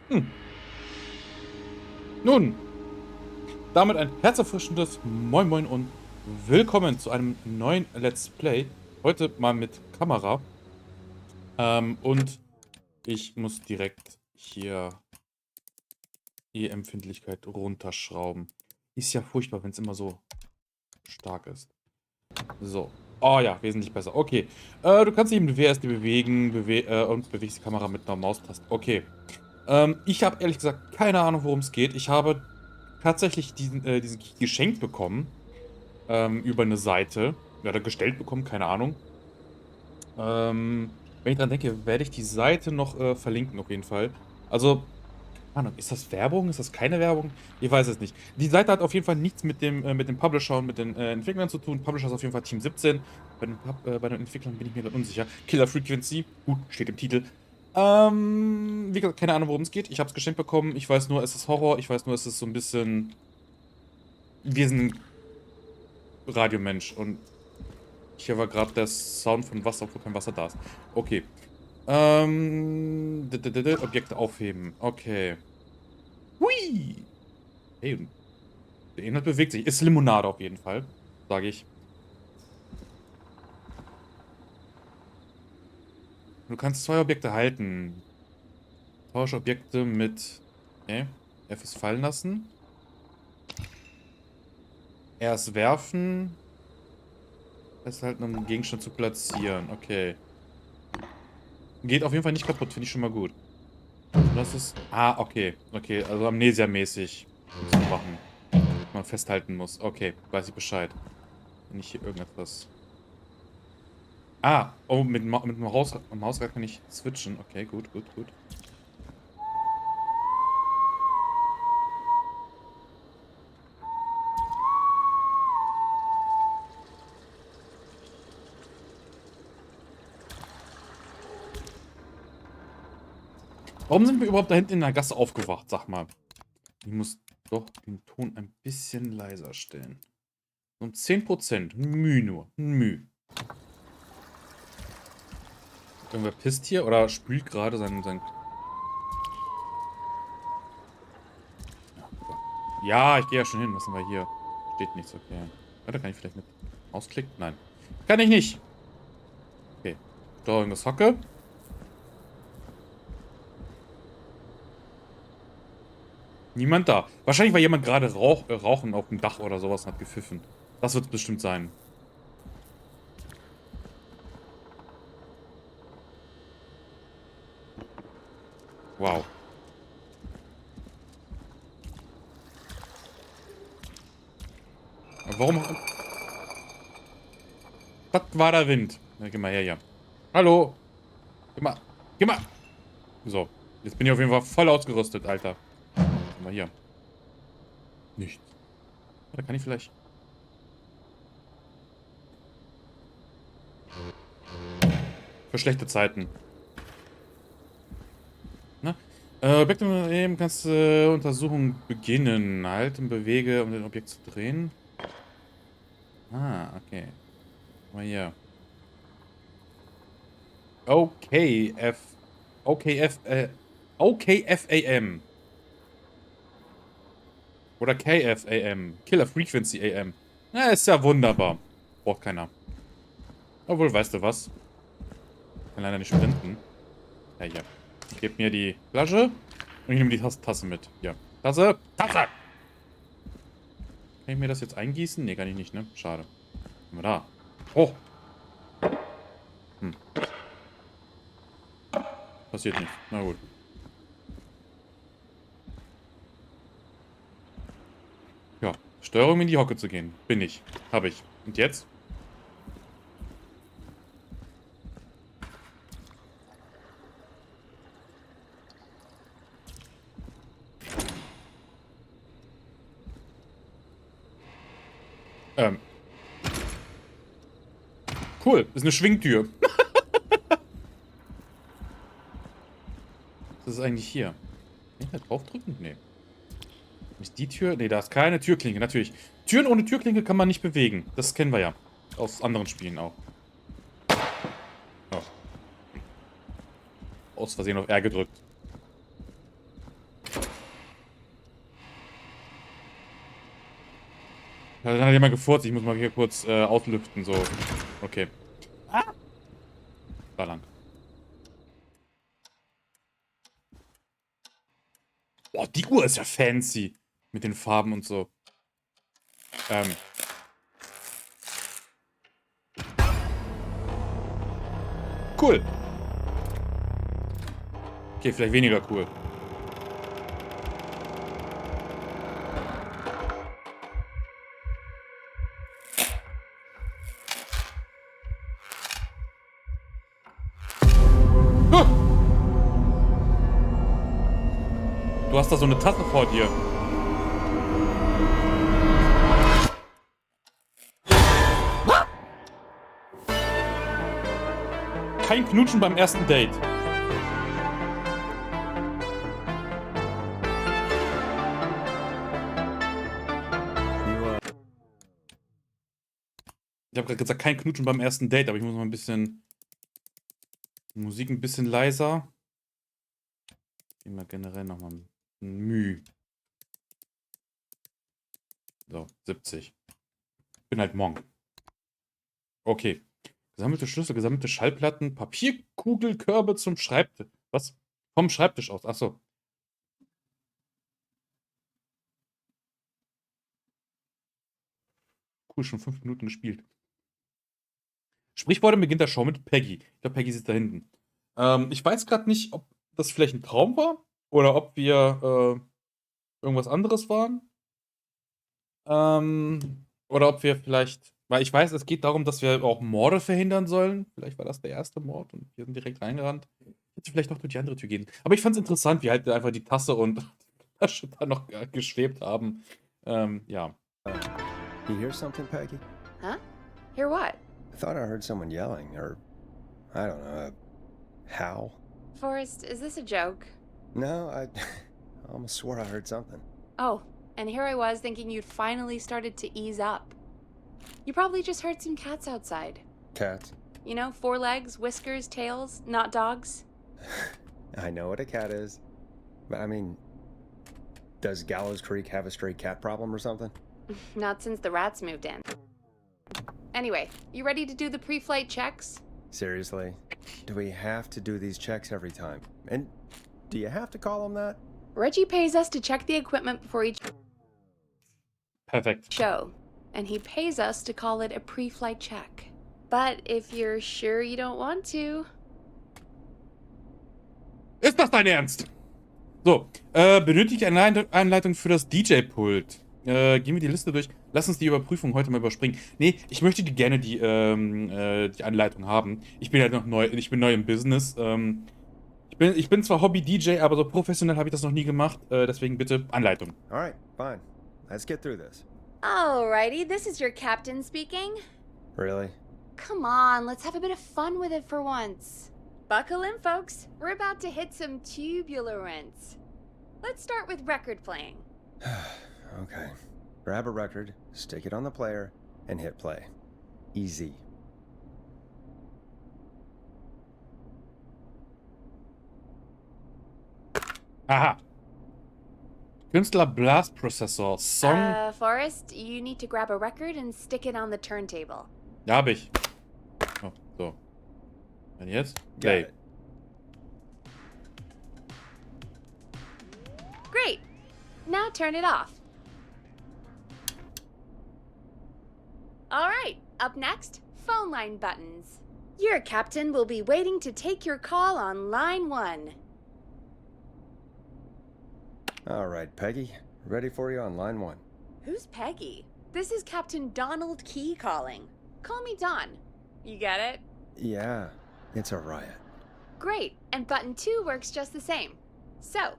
Hm. Nun, damit ein herzerfrischendes Moin Moin und willkommen zu einem neuen Let's Play. Heute mal mit Kamera. Und ich muss direkt hier die Empfindlichkeit runterschrauben. Ist ja furchtbar, wenn es immer so stark ist. So. Oh ja, wesentlich besser. Okay. Du kannst dich im WSD bewegen und bewegst die Kamera mit einer Maustaste. Okay. Ich habe ehrlich gesagt keine Ahnung, worum es geht. Ich habe tatsächlich diesen Key geschenkt bekommen. Über eine Seite. Oder gestellt bekommen, keine Ahnung. Wenn ich dran denke, werde ich die Seite noch verlinken, auf jeden Fall. Also, keine Ahnung, ist das Werbung? Ist das keine Werbung? Ich weiß es nicht. Die Seite hat auf jeden Fall nichts mit dem Publisher und mit den Entwicklern zu tun. Publisher ist auf jeden Fall Team 17. Bei den Entwicklern bin ich mir gerade unsicher. Killer Frequency, gut, steht im Titel. Wie gesagt, keine Ahnung, worum es geht. Ich habe es geschenkt bekommen. Ich weiß nur, es ist Horror. Ich weiß nur, es ist so ein bisschen. Wir sind ein Radiomensch und hier war gerade der Sound von Wasser, obwohl kein Wasser da ist. Okay. Objekte aufheben. Okay. Hui! Hey, der Inhalt bewegt sich. Ist Limonade auf jeden Fall, sage ich. Du kannst zwei Objekte halten. Tausche Objekte mit. Okay. F ist fallen lassen. Erst werfen. Festhalten, um den Gegenstand zu platzieren. Okay. Geht auf jeden Fall nicht kaputt, finde ich schon mal gut. Das ist. Ah, okay. Okay, also Amnesia-mäßig zu machen. Man festhalten muss. Okay, weiß ich Bescheid. Wenn ich hier irgendetwas. Ah, oh, mit dem Mausrad kann ich switchen. Okay, gut, gut, gut. Warum sind wir überhaupt da hinten in der Gasse aufgewacht? Sag mal. Ich muss doch den Ton ein bisschen leiser stellen. Um 10%. Müh nur. Müh. Irgendwer pisst hier oder spült gerade sein. Ja, ich gehe ja schon hin. Was haben wir hier? Steht nichts, okay. Warte, kann ich vielleicht mit ausklicken? Nein. Kann ich nicht. Okay. Steuerung des Hocke. Niemand da. Wahrscheinlich war jemand gerade rauchen auf dem Dach oder sowas und hat gepfiffen. Das wird es bestimmt sein. Wow. Aber warum? Das war der Wind. Na, geh mal her, ja. Hallo. Geh mal. Geh mal. So. Jetzt bin ich auf jeden Fall voll ausgerüstet, Alter. Was haben wir hier? Nichts. Da kann ich vielleicht. Für schlechte Zeiten. Ne? Objekt eben kannst du Untersuchung beginnen. Halt und bewege, um den Objekt zu drehen. Ah, okay. Mal hier. Okay, Okay, OKFAM. Oder KFAM. Killer Frequency AM. Na, ist ja wunderbar. Braucht keiner. Obwohl, weißt du was? Ich kann leider nicht sprinten. Ja, hier. Gib mir die Flasche und ich nehme die Tasse mit. Ja. Tasse! Tasse! Kann ich mir das jetzt eingießen? Nee, kann ich nicht, ne? Schade. Was haben wir da? Oh! Hm. Passiert nicht. Na gut. Ja. Steuerung in die Hocke zu gehen. Bin ich. Hab ich. Und jetzt? Ähm. Cool. Ist eine Schwingtür. Das ist eigentlich hier. Kann ich da draufdrücken? Nee. Ist die Tür? Nee, da ist keine Türklinke, natürlich. Türen ohne Türklinke kann man nicht bewegen. Das kennen wir ja. Aus anderen Spielen auch. Oh. Aus Versehen auf R gedrückt. Da hat jemand gefurzt. Ich muss mal hier kurz auslüften, so. Okay. Ah! War lang. Boah, die Uhr ist ja fancy. Mit den Farben und so. Cool. Okay, vielleicht weniger cool. Huh. Du hast da so eine Tasse vor dir. Kein Knutschen beim ersten Date. Ich habe gerade gesagt, kein Knutschen beim ersten Date, aber ich muss mal ein bisschen... Musik ein bisschen leiser. Immer generell nochmal ein Müh. So, 70. Bin halt Monk. Okay. Gesammelte Schlüssel, gesammelte Schallplatten, Papierkugelkörbe zum Schreibtisch. Was? Vom Schreibtisch aus. Achso. Cool, schon 5 Minuten gespielt. Sprichwort beginnt der Show mit Peggy. Ich glaube, Peggy sitzt da hinten. Ich weiß gerade nicht, ob das vielleicht ein Traum war oder ob wir irgendwas anderes waren. Oder ob wir vielleicht... Weil ich weiß, es geht darum, dass wir auch Morde verhindern sollen. Vielleicht war das der erste Mord und wir sind direkt reingerannt. Hätte vielleicht noch durch die andere Tür gehen. Aber ich fand es interessant, wie halt einfach die Tasse und die Flasche da noch geschwebt haben. Ja. You hear something, Peggy? Huh? Hear what? I thought I heard someone yelling, or I don't know, a howl. Forrest, is this a joke? No, I almost swore I heard something. Oh, and here I was thinking you'd finally started to ease up. You probably just heard some cats outside. Cats? You know, 4 legs, whiskers, tails, not dogs. I know what a cat is, but I mean, does Gallows Creek have a stray cat problem or something? Not since the rats moved in. Anyway, you ready to do the pre-flight checks? Seriously? Do we have to do these checks every time? And do you have to call them that? Reggie pays us to check the equipment before each Perfekt. show, and he pays us to call it a pre-flight check. But if you're sure you don't want to... Ist das dein Ernst? So, benötige eine Anleitung für das DJ-Pult. Gehen wir die Liste durch. Lass uns die Überprüfung heute mal überspringen. Nee, ich möchte gerne die Anleitung haben. Ich bin halt noch neu, ich bin neu im Business. Ich bin zwar Hobby-DJ, aber so professionell habe ich das noch nie gemacht. Deswegen bitte Anleitung. Alright, fine. Let's get through this. Alrighty, this is your captain speaking. Really? Come on, let's have a bit of fun with it for once. Buckle in, folks. We're about to hit some tubular rents. Let's start with record playing. Okay. Grab a record, stick it on the player, and hit play. Easy. Aha. Künstler Blast Processor. Song. Forrest, you need to grab a record and stick it on the turntable. Ja, hab ich. Oh, so. Und jetzt? Play. Got it. Great. Now turn it off. All right, up next, phone line buttons. Your captain will be waiting to take your call on line 1. All right, Peggy. Ready for you on line 1. Who's Peggy? This is Captain Donald Key calling. Call me Don. You get it? Yeah, it's a riot. Great, and button 2 works just the same. So,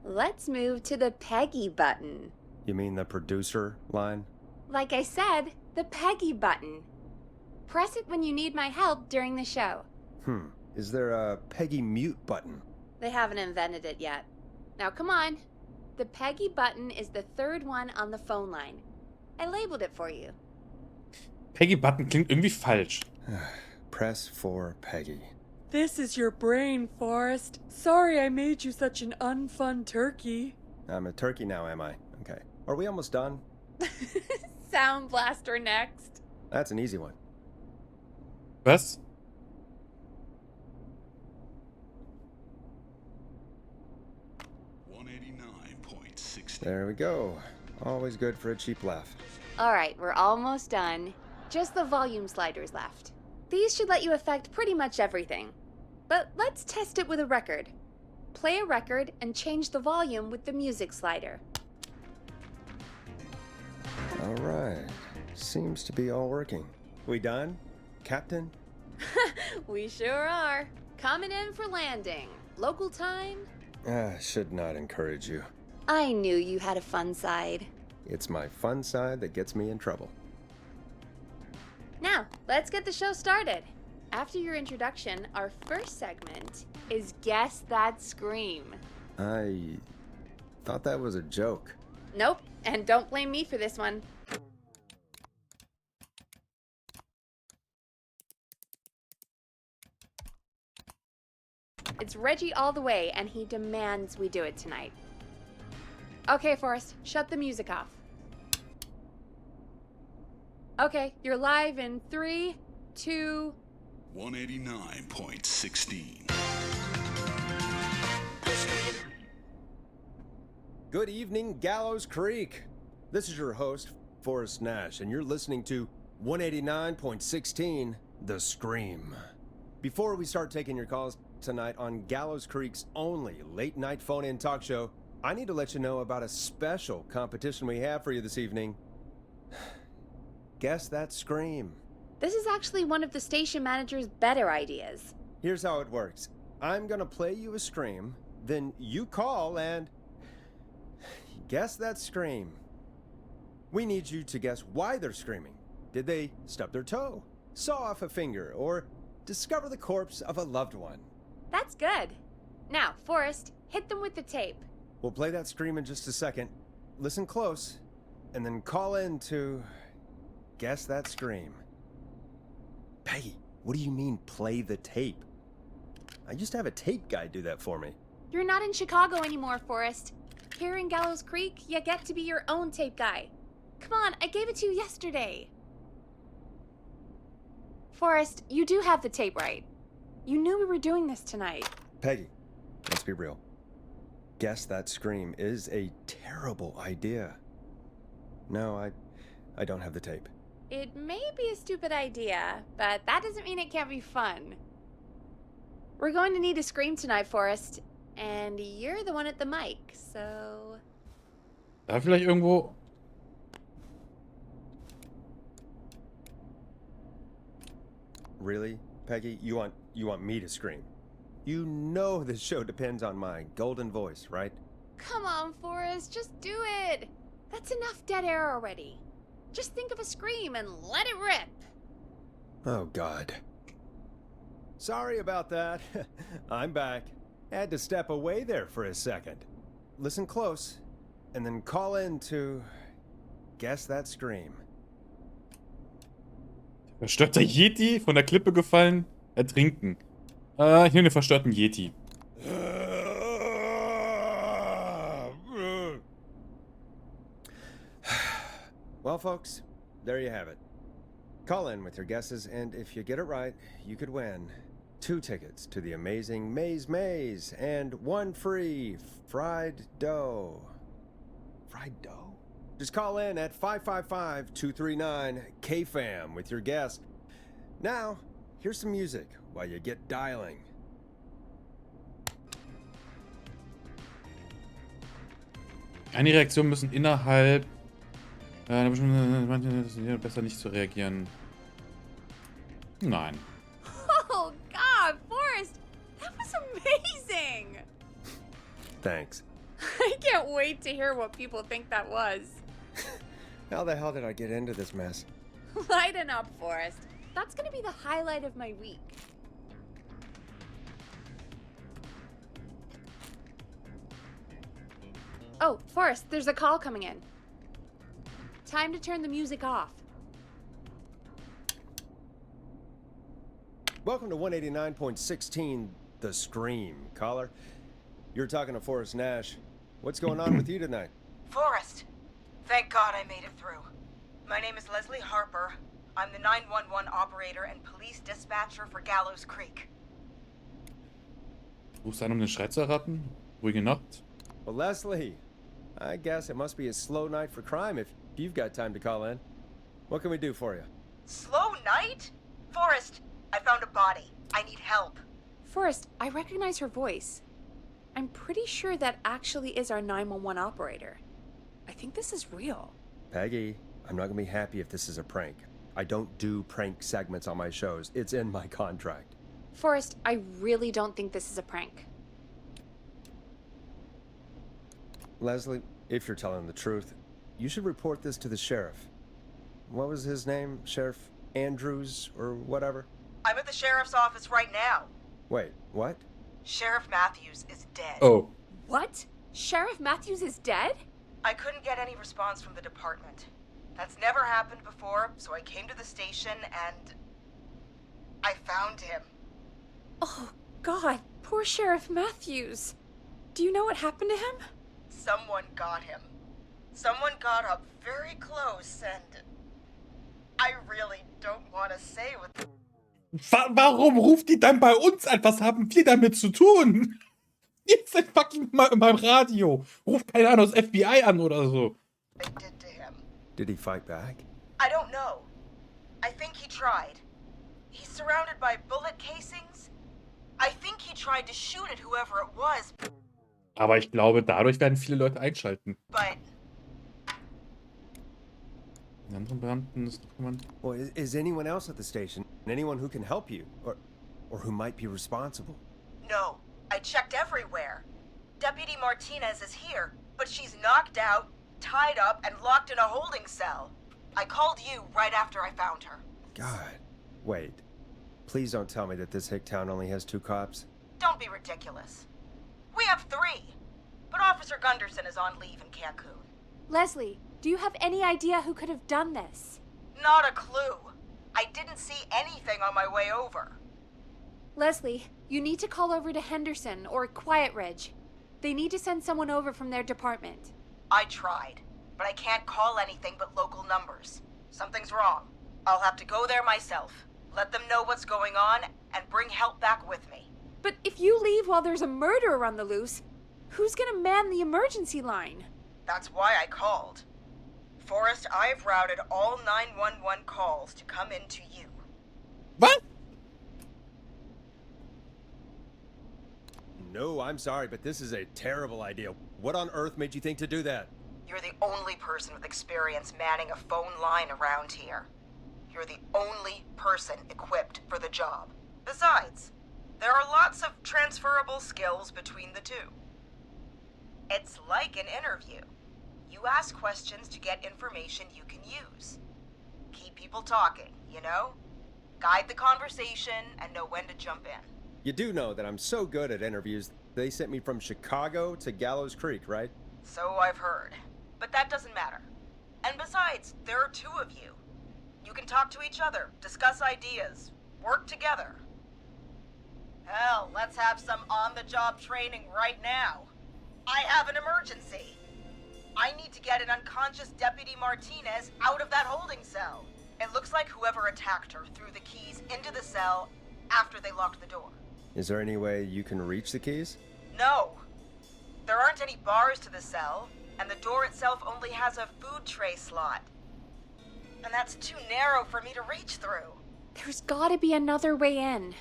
let's move to the Peggy button. You mean the producer line? Like I said, the Peggy button. Press it when you need my help during the show. Is there a Peggy mute button? They haven't invented it yet. Now come on. The Peggy button is the 3rd one on the phone line. I labeled it for you. Peggy Button klingt irgendwie falsch. Press for Peggy. This is your brain, Forrest. Sorry I made you such an unfun turkey. I'm a turkey now, am I? Okay. Are we almost done? Sound Blaster next. That's an easy one. Was? There we go. Always good for a cheap laugh. All right, we're almost done. Just the volume sliders left. These should let you affect pretty much everything. But let's test it with a record. Play a record and change the volume with the music slider. All right. Seems to be all working. We done, Captain? We sure are. Coming in for landing. Local time? Should not encourage you. I knew you had a fun side. It's my fun side that gets me in trouble. Now, let's get the show started. After your introduction, our first segment is Guess That Scream. I thought that was a joke. Nope, and don't blame me for this one. It's Reggie all the way, and he demands we do it tonight. Okay, Forrest, shut the music off. Okay, you're live in 3, 2... 189.16. Good evening, Gallows Creek. This is your host, Forrest Nash, and you're listening to 189.16, The Scream. Before we start taking your calls tonight on Gallows Creek's only late-night phone-in talk show, I need to let you know about a special competition we have for you this evening. Guess That Scream. This is actually one of the station manager's better ideas. Here's how it works. I'm gonna play you a scream, then you call and guess that scream. We need you to guess why they're screaming. Did they stub their toe, saw off a finger, or discover the corpse of a loved one? That's good. Now, Forrest, hit them with the tape. We'll play that scream in just a second. Listen close, and then call in to guess that scream. Peggy, what do you mean, play the tape? I used to have a tape guy do that for me. You're not in Chicago anymore, Forrest. Here in Gallows Creek, you get to be your own tape guy. Come on, I gave it to you yesterday. Forrest, you do have the tape right. You knew we were doing this tonight. Peggy, let's be real. Guess that scream is a terrible idea. No, I don't have the tape. It may be a stupid idea, but that doesn't mean it can't be fun. We're going to need a scream tonight, Forrest. And you're the one at the mic, so... Da vielleicht irgendwo... Really, Peggy? You want me to scream? You know this show depends on my golden voice, right? Come on, Forrest, just do it. That's enough dead air already. Just think of a scream and let it rip. Oh, God. Sorry about that. I'm back. Had to step away there for a second. Listen close, and then call in to guess that scream. Verstörter Yeti, von der Klippe gefallen, ertrinken. Ich nehme den verstörten Yeti. Well, folks, there you have it. Call in with your guesses, and if you get it right, you could win 2 tickets to the amazing Maze and 1 free fried dough. Fried dough? Just call in at 555-239-KFAM with your guess. Now, here's some music while you get dialing. Eine Reaktion müssen innerhalb... besser nicht zu reagieren. Nein. Oh, God, Forrest, that was amazing. Thanks. I can't wait to hear what people think that was. How the hell did I get into this mess? Lighten up, Forrest. That's gonna be the highlight of my week. Oh, Forrest, there's a call coming in. Time to turn the music off. Welcome to 189.16, The Scream. Caller, you're talking to Forrest Nash. What's going on with you tonight? Forrest, thank God I made it through. My name is Leslie Harper. I'm the 911 operator and police dispatcher for Gallows Creek. Rufst an, den Schrei zu erraten? Ruhige Nacht. Well, Leslie, I guess it must be a slow night for crime if you've got time to call in. What can we do for you? Slow night? Forrest, I found a body. I need help. Forrest, I recognize her voice. I'm pretty sure that actually is our 911 operator. I think this is real. Peggy, I'm not gonna be happy if this is a prank. I don't do prank segments on my shows. It's in my contract. Forrest, I really don't think this is a prank. Leslie, if you're telling the truth, you should report this to the sheriff. What was his name? Sheriff Andrews or whatever? I'm at the sheriff's office right now. Wait, what? Sheriff Matthews is dead. Oh. What? Sheriff Matthews is dead? I couldn't get any response from the department. That's never happened before, so I came to the station and I found him. Oh, God, poor Sheriff Matthews. Do you know what happened to him? Someone got him. Someone got up very close and I really don't want to say what... Warum ruft die dann bei uns an? Was haben wir damit zu tun? Ihr seid fucking in meinem Radio. Ruft keiner aus FBI an oder so. they did to him. Did he fight back? I don't know. I think he tried. He's surrounded by bullet casings. I think he tried to shoot at whoever it was, Aber ich glaube, dadurch werden viele Leute einschalten. but Die anderen Beamten ist noch jemand. Well, is anyone else at the station? Anyone who can help you? Or who might be responsible? no. I checked everywhere. Deputy Martinez is here, but she's knocked out, tied up, and locked in a holding cell. I called you right after I found her. God. Wait. Please don't tell me that this hick town only has 2 cops. Don't be ridiculous. We have 3, but Officer Gunderson is on leave in Cancun. Leslie, do you have any idea who could have done this? Not a clue. I didn't see anything on my way over. Leslie, you need to call over to Henderson or Quiet Ridge. They need to send someone over from their department. I tried, but I can't call anything but local numbers. Something's wrong. I'll have to go there myself, let them know what's going on, and bring help back with me. But if you leave while there's a murderer on the loose, who's gonna man the emergency line? That's why I called. Forrest, I've routed all 911 calls to come in to you. Was? No, I'm sorry, but this is a terrible idea. What on earth made you think to do that? You're the only person with experience manning a phone line around here. You're the only person equipped for the job. Besides, there are lots of transferable skills between the two. It's like an interview. You ask questions to get information you can use. Keep people talking, you know? Guide the conversation and know when to jump in. You do know that I'm so good at interviews, they sent me from Chicago to Gallows Creek, right? So I've heard. But that doesn't matter. And besides, there are 2 of you. You can talk to each other, discuss ideas, work together. Hell, let's have some on-the-job training right now. I have an emergency. I need to get an unconscious Deputy Martinez out of that holding cell. It looks like whoever attacked her threw the keys into the cell after they locked the door. Is there any way you can reach the keys? No. There aren't any bars to the cell, and the door itself only has a food tray slot. And that's too narrow for me to reach through. There's gotta be another way in.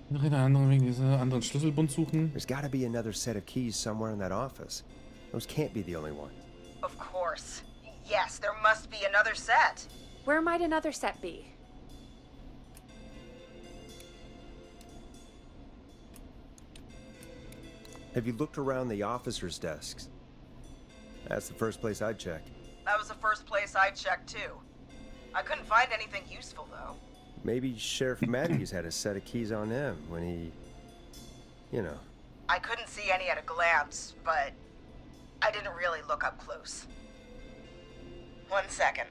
Noch einen anderen wegen dieser anderen Schlüsselbund suchen. There's gotta be another set of keys somewhere in that office. Those can't be the only ones. Of course. Yes, there must be another set. Where might another set be? Have you looked around the officers' desks? That's the first place I'd check. That was the first place I checked, too. I couldn't find anything useful, though. Maybe Sheriff Matthews had a set of keys on him when he... You know. I couldn't see any at a glance, but I didn't really look up close. 1 second.